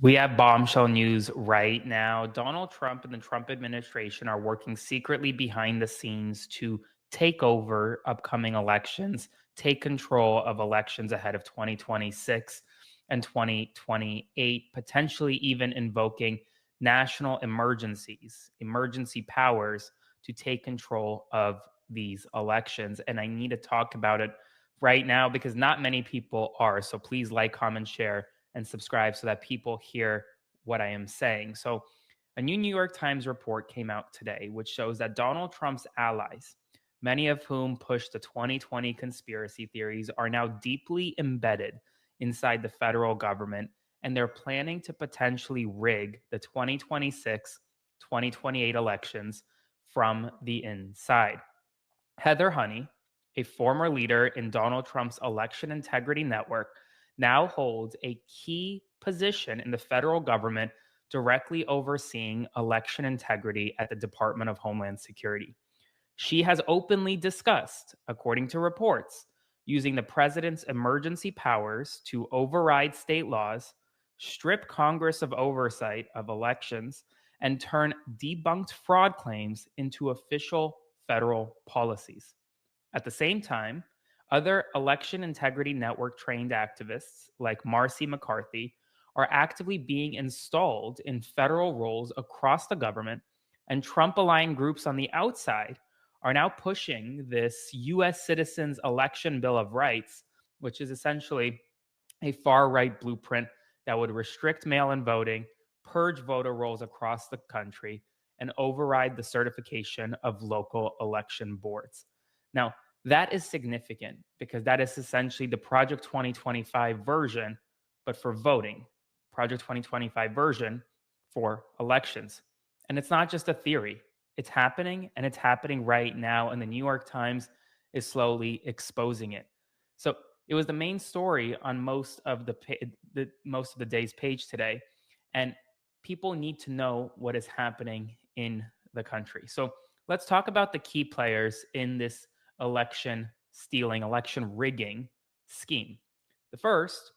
We have bombshell news right now. Donald Trump and the Trump administration are working secretly behind the scenes to take over upcoming elections, take control of elections ahead of 2026 and 2028, potentially even invoking national emergencies, emergency powers to take control of these elections. And I need to talk about it right now because not many people are. So please like, comment, share and subscribe so that people hear what I am saying. So, a new New York Times report came out today, which shows that Donald Trump's allies, many of whom pushed the 2020 conspiracy theories, are now deeply embedded inside the federal government, and they're planning to potentially rig the 2026 2028 elections from the inside. Heather Honey, a former leader in Donald Trump's election integrity network, now holds a key position in the federal government directly overseeing election integrity at the Department of Homeland Security. She has openly discussed, according to reports, using the president's emergency powers to override state laws, strip Congress of oversight of elections, and turn debunked fraud claims into official federal policies. At the same time, other election integrity network trained activists like Marcy McCarthy are actively being installed in federal roles across the government, and Trump aligned groups on the outside are now pushing this US Citizens Election Bill of Rights, which is essentially a far right blueprint that would restrict mail in voting, purge voter rolls across the country, and override the certification of local election boards. Now, that is significant because that is essentially the Project 2025 version, but for voting, Project 2025 version for elections. And it's not just a theory, it's happening and it's happening right now. And the New York Times is slowly exposing it. So it was the main story on most of the day's page today, and people need to know what is happening in the country. So let's talk about the key players in this election stealing, election rigging scheme. The first,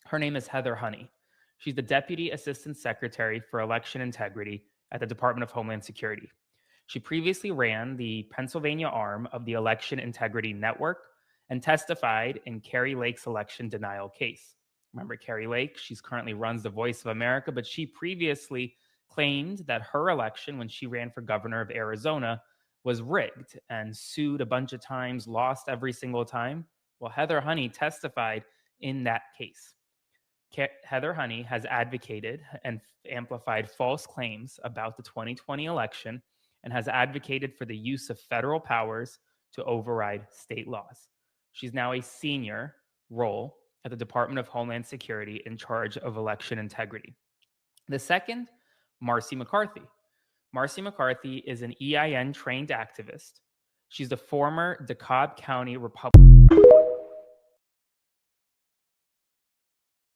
her name is Heather Honey. She's the Deputy Assistant Secretary for Election Integrity at the Department of Homeland Security. She previously ran the Pennsylvania arm of the Election Integrity Network and testified in Kari Lake's election denial case. Remember Kari Lake? She's currently runs the Voice of America, but she previously claimed that her election when she ran for governor of Arizona was rigged and sued a bunch of times, lost every single time. Well, Heather Honey testified in that case. Heather Honey has advocated and amplified false claims about the 2020 election and has advocated for the use of federal powers to override state laws. She's now a senior role at the Department of Homeland Security in charge of election integrity. The second, Marcy McCarthy. Marcy McCarthy is an EIN trained activist. She's the former DeKalb County Republican